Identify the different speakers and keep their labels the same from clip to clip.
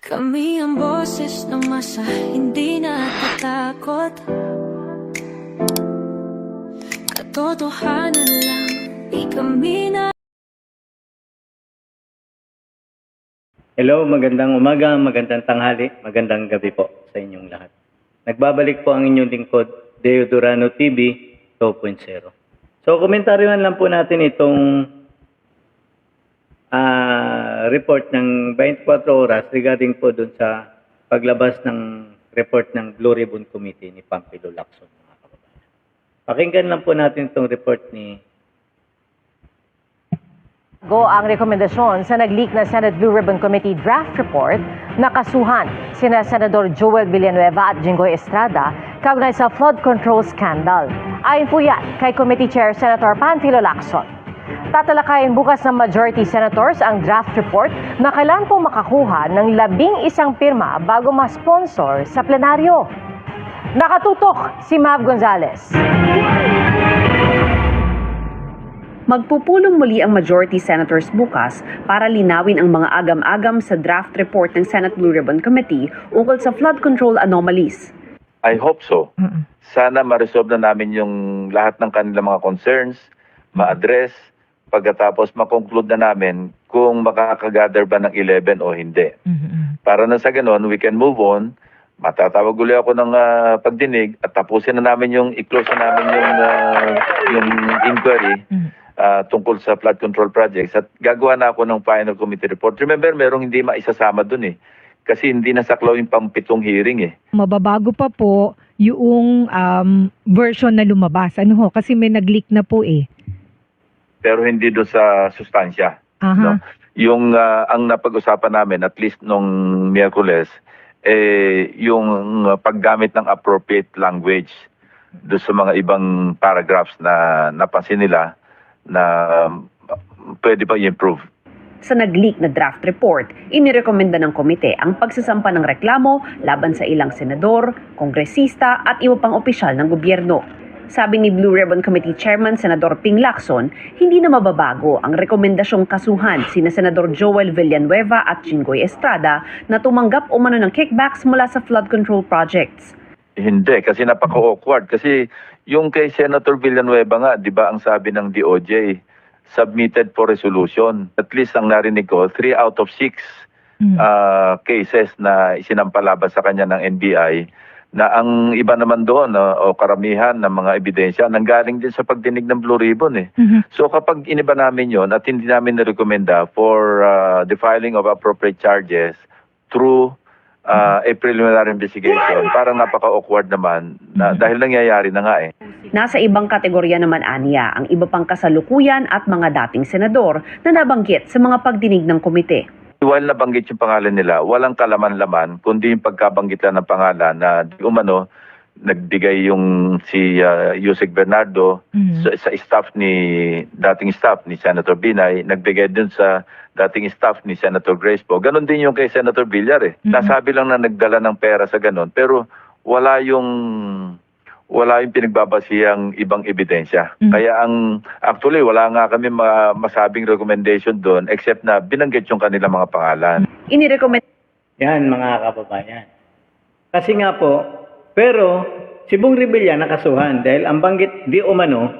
Speaker 1: Kami ang boses ng masa, hindi natatakot. Katotohanan lang, di kami na.
Speaker 2: Hello, magandang umaga, magandang tanghali, magandang gabi po sa inyong lahat. Nagbabalik po ang inyong lingkod, Deo Durano TV 2.0. So, komentaryohan lang po natin itong report ng 24 oras regarding po dun sa paglabas ng report ng Blue Ribbon Committee ni Pampilo Lacson, mga kababayan. Pakinggan lang po natin itong report ni
Speaker 3: Ang rekomendasyon sa nag-leak na Senate Blue Ribbon Committee draft report na kasuhan sina Senador Joel Villanueva at Jinggoy Estrada kaugnay sa flood control scandal. Ayon po yan kay Committee Chair Senator Panfilo Lacson. Tatalakayin bukas ng majority senators ang draft report na kailangan po makakuha ng 11 pirma bago ma-sponsor sa plenaryo. Nakatutok si Mav Gonzalez.
Speaker 4: Magpupulong muli ang majority senators bukas para linawin ang mga agam-agam sa draft report ng Senate Blue Ribbon Committee ukol sa flood control anomalies.
Speaker 5: I hope so. Sana ma-resolve na namin yung lahat ng kanilang mga concerns, ma-address, pagkatapos ma-conclude na namin kung makakagather ba ng 11 o hindi. Para na sa ganun, we can move on. Matatawag ulit ako ng pagdinig at tapusin na namin i-close na namin yung inquiry tungkol sa flood control projects at gagawa na ako ng final committee report. Remember, merong hindi maisasama dun kasi hindi nasaklaw yung pang-7 hearing
Speaker 6: Mababago pa po yung version na lumabas. Ano ho? Kasi may nag-leak na po
Speaker 5: Pero hindi doon sa sustansya. No? Yung ang napag-usapan namin, at least nung Miyerkules, yung paggamit ng appropriate language doon sa mga ibang paragraphs na napansin nila na pwede pa i-improve.
Speaker 4: Sa nag-leak na draft report, inirekomenda ng komite ang pagsasampa ng reklamo laban sa ilang senador, kongresista at iba pang opisyal ng gobyerno. Sabi ni Blue Ribbon Committee Chairman Senador Ping Lacson, hindi na mababago ang rekomendasyong kasuhan sina Senador Joel Villanueva at Jinggoy Estrada na tumanggap umano ng kickbacks mula sa flood control projects.
Speaker 5: Hindi, kasi napaka-awkward. Kasi yung kay Senator Villanueva nga, di ba ang sabi ng DOJ, submitted for resolution. At least ang narinig ko, 3 out of 6 cases na isinampalaban sa kanya ng NBI, na ang iba naman doon o karamihan ng mga ebidensya nanggaling din sa pagdinig ng Blue Ribbon So kapag iniba namin yon at hindi namin nirekomenda for the filing of appropriate charges through a preliminary investigation, parang napaka-awkward naman dahil nangyayari na nga
Speaker 4: Nasa ibang kategorya naman aniya ang iba pang kasalukuyan at mga dating senador na nabanggit sa mga pagdinig ng komite.
Speaker 5: While nabanggit yung pangalan nila, walang kalaman-laman, kundi yung pagkabanggit lang ng pangalan na di umano, nagbigay yung si Yusek Bernardo sa dating staff ni Senator Binay, nagbigay dun sa dating staff ni Senator Grace Poe. Ganon din yung kay Senator Villar Nasabi lang na nagdala ng pera sa ganon, pero wala yung pinagbabasihang ibang ebidensya. Kaya actually wala nga kami masabing recommendation doon except na binanggit yung kanilang mga pangalan.
Speaker 4: Inirekomenda
Speaker 2: yan, mga kababayan. Kasi nga po, pero si Bong Revilla nakasuhan dahil ang banggit di umano,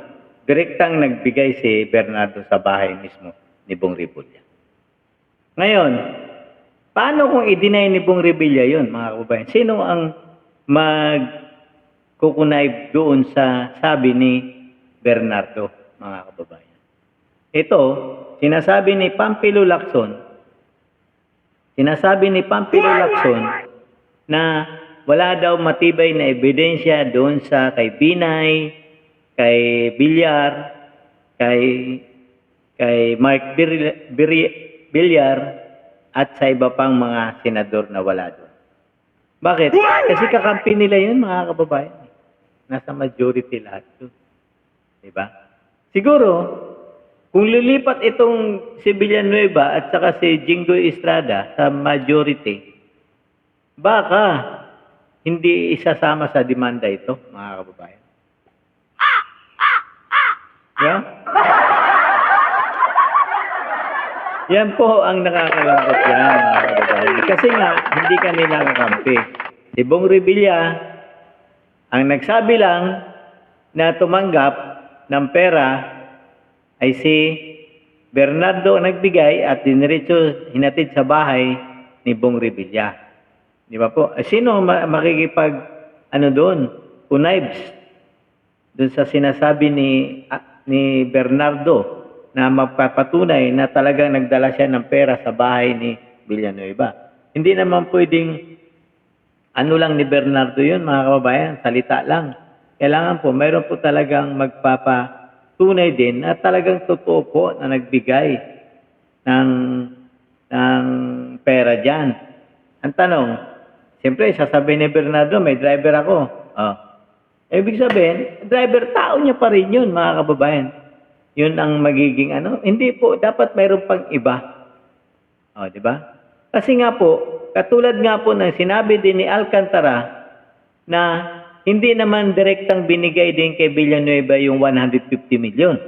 Speaker 2: direktang nagbigay si Bernardo sa bahay mismo ni Bong Revilla. Ngayon, paano kung i-deny ni Bong Revilla yun, mga kababayan? Sino ang kukunayb doon sa sabi ni Bernardo, mga kababayan? Ito, sinasabi ni Pampilo Lacson na wala daw matibay na ebidensya doon sa kay Binay, kay Villar, kay Mark Villar, at sa iba pang mga senador na wala doon. Bakit? Kasi kakampi nila yun, mga kababayan. Nasa majority lahat doon. Diba? Siguro, kung lilipat itong si Villanueva at saka si Jinggoy Estrada sa majority, baka hindi isasama sa demanda ito, mga kababayan. Yeah? Yan po ang nakakalungkot yan, mga kababayan. Kasi nga, hindi kanila kakampi. Si Bong Revilla, ang nagsabi lang na tumanggap ng pera ay si Bernardo ang nagbigay at diniretso hinatid sa bahay ni Bong Revilla. Di ba po? Sino makikipag doon? Connives doon sa sinasabi ni Bernardo na magpapatunay na talagang nagdala siya ng pera sa bahay ni Villanueva. Hindi naman pwedeng lang ni Bernardo yun, mga kababayan, salita lang. Kailangan po, mayroon po talagang magpapatunay din na talagang totoo po na nagbigay ng pera dyan. Ang tanong, siyempre, sasabihin ni Bernardo, may driver ako. Ibig sabihin, driver, tao niya pa rin yun, mga kababayan. Yun ang magiging Hindi po, dapat mayroon pang iba. Di ba? Kasi nga po, katulad nga po ng sinabi din ni Alcantara na hindi naman direktang binigay din kay Villanueva yung 150 million.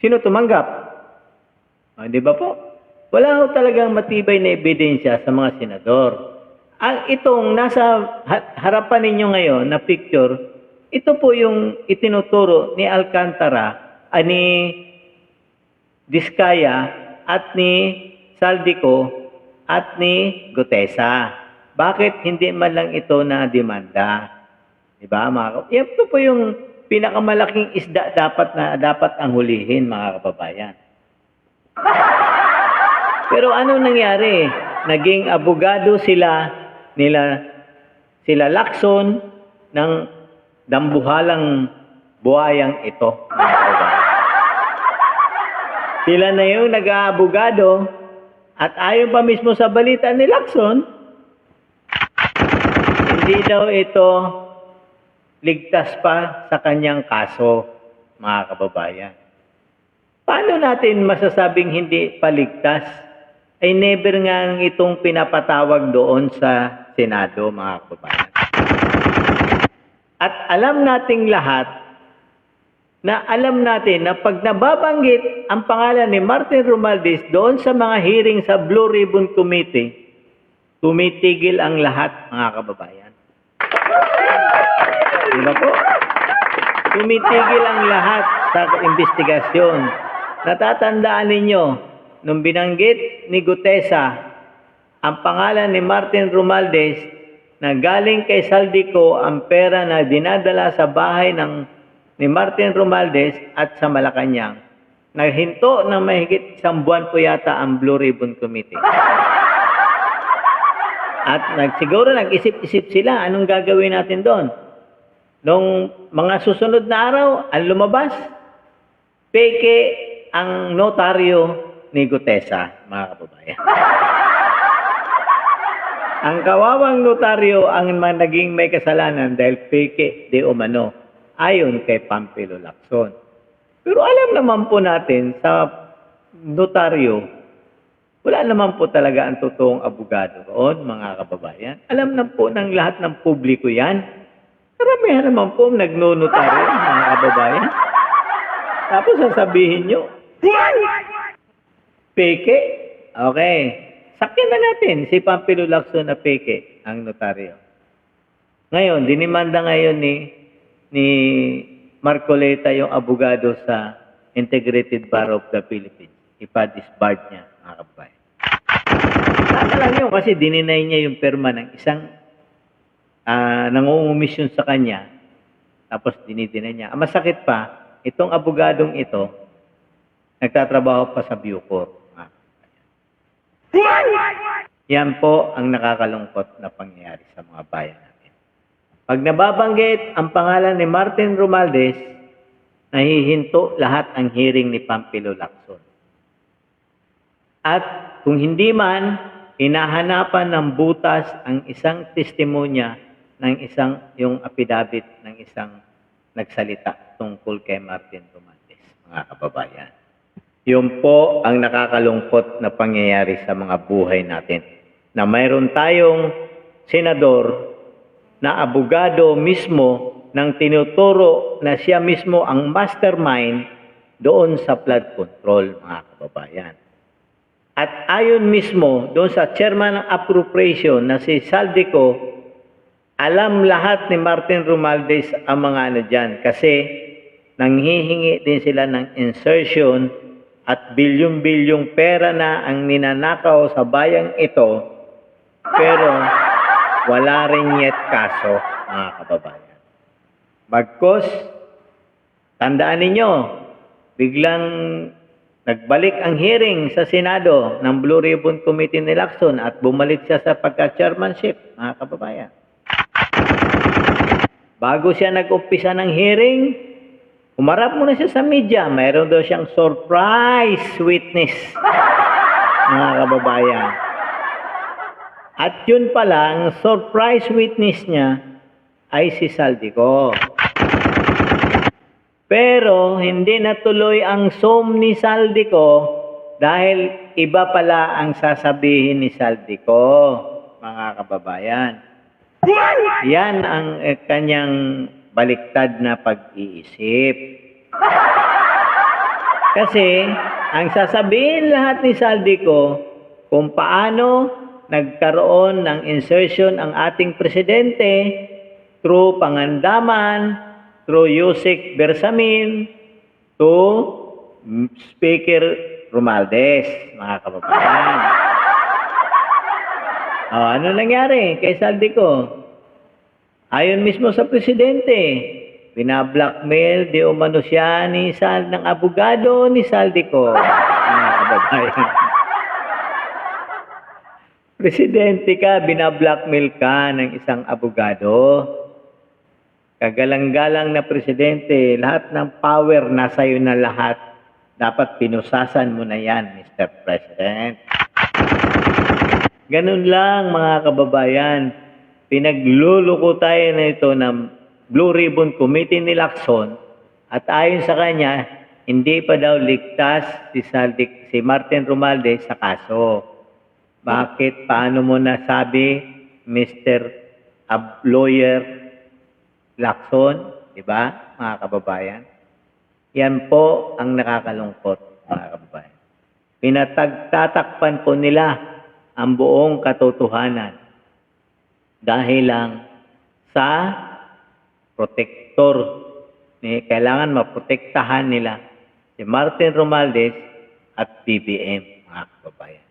Speaker 2: Sino tumanggap? Di ba po? Wala ho talagang matibay na ebidensya sa mga senador. Ang itong nasa harapan ninyo ngayon na picture, ito po yung itinuturo ni Alcantara, ni Diskaya at ni Saldico at ni Gutesa. Bakit hindi man lang ito na demanda? Diba, ito po yung pinakamalaking isda dapat ang hulihin, mga kababayan. Pero ano nangyari? Naging abogado sila Lacson ng dambuhalang buhayang ito, mga kababayan. Sila na yung nag-aabogado at ayon pa mismo sa balita ni Lacson, hindi daw ito ligtas pa sa kanyang kaso, mga kababayan. Paano natin masasabing hindi paligtas? Ay never nga itong pinapatawag doon sa Senado, mga kababayan. At alam nating lahat na pag nababanggit ang pangalan ni Martin Romualdez doon sa mga hearing sa Blue Ribbon Committee, tumitigil ang lahat, mga kababayan. Diba po? Tumitigil ang lahat sa investigasyon. Natatandaan ninyo, nung binanggit ni Gutesa ang pangalan ni Martin Romualdez na galing kay Saldico ang pera na dinadala sa bahay ni Martin Romualdez at sa Malacanang, naghinto na mahigit 1 buwan po yata ang Blue Ribbon Committee. At siguro nag-isip-isip sila, anong gagawin natin doon? Nung mga susunod na araw, ang lumabas, peke ang notaryo ni Gutesa, mga kababayan. Ang kawawang notaryo ang naging may kasalanan dahil peke de umano, ayon kay Pampilo Lacson. Pero alam naman po natin sa notaryo, wala naman po talaga ang totoong abogado roon, mga kababayan. Alam na po ng lahat ng publiko yan. Karamihan naman po nagnonotaryo, mga kababayan. Tapos sasabihin nyo, peke. Okay. Sakyan na natin si Pampilo Lacson na peke ang notaryo. Ngayon, dinimanda ngayon ni Marcoleta yung abogado sa Integrated Bar of the Philippines. Ipa-disbarred niya, mga kababayan. Tama lang yun kasi dininay niya yung perma ng isang nangungumisyon sa kanya. Tapos dinidinay niya. Ang masakit pa, itong abogadong ito, nagtatrabaho pa sa Bucor. Yan po ang nakakalungkot na pangyayari sa mga bayan natin. Pag nababanggit ang pangalan ni Martin Romualdez, nahihinto lahat ang hearing ni Pampilo Lacson. At kung hindi man, hinahanapan ng butas ang isang testimonya ng yung affidavit ng isang nagsalita tungkol kay Martin Romualdez, mga kababayan. Yun po ang nakakalungkot na pangyayari sa mga buhay natin. Na mayroon tayong senador na abogado mismo nang tinuturo na siya mismo ang mastermind doon sa flood control, mga kababayan. At ayon mismo doon sa chairman ng appropriation na si Saldico, alam lahat ni Martin Romualdez ang mga ano dyan kasi nanghihingi din sila ng insertion at bilyong-bilyong pera na ang ninanakaw sa bayang ito pero wala rin yet kaso, mga kababayan. Bagkus, tandaan ninyo, biglang nagbalik ang hearing sa Senado ng Blue Ribbon Committee ni Lacson at bumalik siya sa pagka-chairmanship, mga kababayan. Bago siya nag-umpisa ng hearing, umarap muna siya sa media. Mayroon daw siyang surprise witness, mga kababayan. At yun pala, ang surprise witness niya ay si Saldico. Pero hindi natuloy ang Zoom ni Saldico dahil iba pala ang sasabihin ni Saldico, mga kababayan. Yan ang kanyang baliktad na pag-iisip. Kasi ang sasabihin lahat ni Saldico kung paano nagkaroon ng insertion ang ating presidente through pangandaman, through Yusek Bersamin, to Speaker Romualdez, mga kababayan. Ano nangyari kay Saldico? Ayon mismo sa presidente, binablockmail di umano siya ng abogado ni Saldico, mga kababayan. Presidente ka, binablockmail ka ng isang abogado. Kagalang-galang na presidente, lahat ng power nasa iyo na lahat. Dapat pinusasan mo na yan, Mr. President. Ganun lang, mga kababayan. Pinagluluko tayo na ito ng Blue Ribbon Committee ni Lacson at ayon sa kanya, hindi pa daw ligtas si Martin Romualdez sa kaso. Bakit? Paano mo nasabi, Mr. Lawyer Lacson? Diba, mga kababayan? Yan po ang nakakalungkot, mga kababayan. Pinatagtatakpan po nila ang buong katotohanan dahil lang sa protektor. Kailangan maprotektahan nila si Martin Romualdez at BBM, mga kababayan.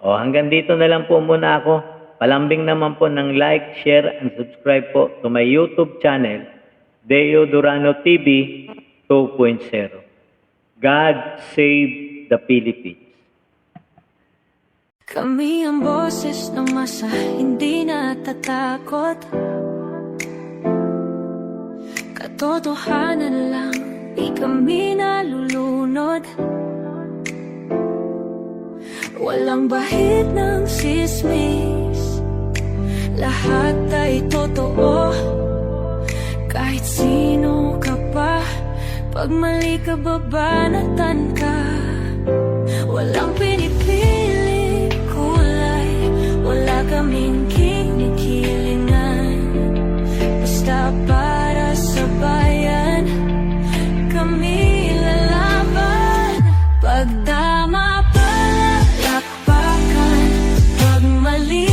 Speaker 2: Hanggang dito na lang po muna ako. Palambing naman po ng like, share, and subscribe po to my YouTube channel, Deo Durano TV 2.0. God save the Philippines.
Speaker 1: Kami ang boses ng masa, hindi natatakot. Katotohanan lang, di kami nalulunod. Walang bahid ng sismis, lahat ay totoo. Kahit sino ka pa, pag mali ka babanatan ka. Walang pinipili kulay, wala kaming kinikilingan. Basta para sa bayan, kami lalaban. Pag tama palakpakan, pag mali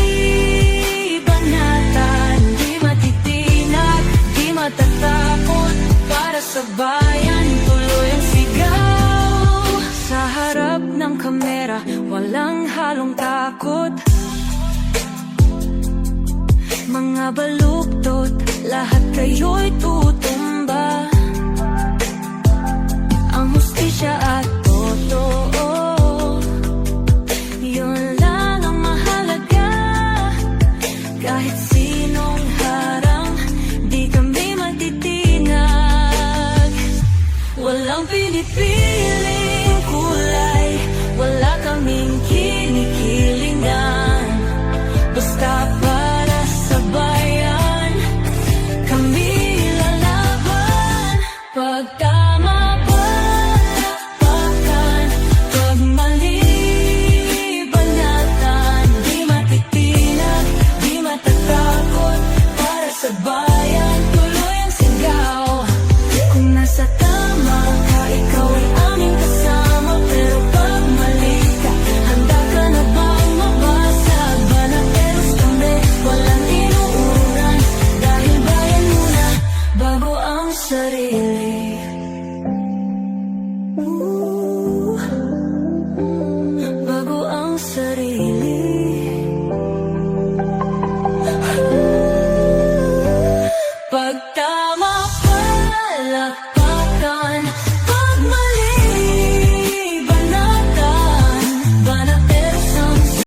Speaker 1: banatan. Di matitinag, di matatakot, para sa bayan tuloy ang sigaw. Sa harap ng kamera, walang halong takot. Mga baluktot, lahat kayo'y tutumba. Ang hustisya at totoo, yun lang ang mahalaga. Kahit sinong harang, di kami matitinag. Walang pinipiling kulay, wala kaming kinikilingan. Basta para sa bayan, kami lalaban. alak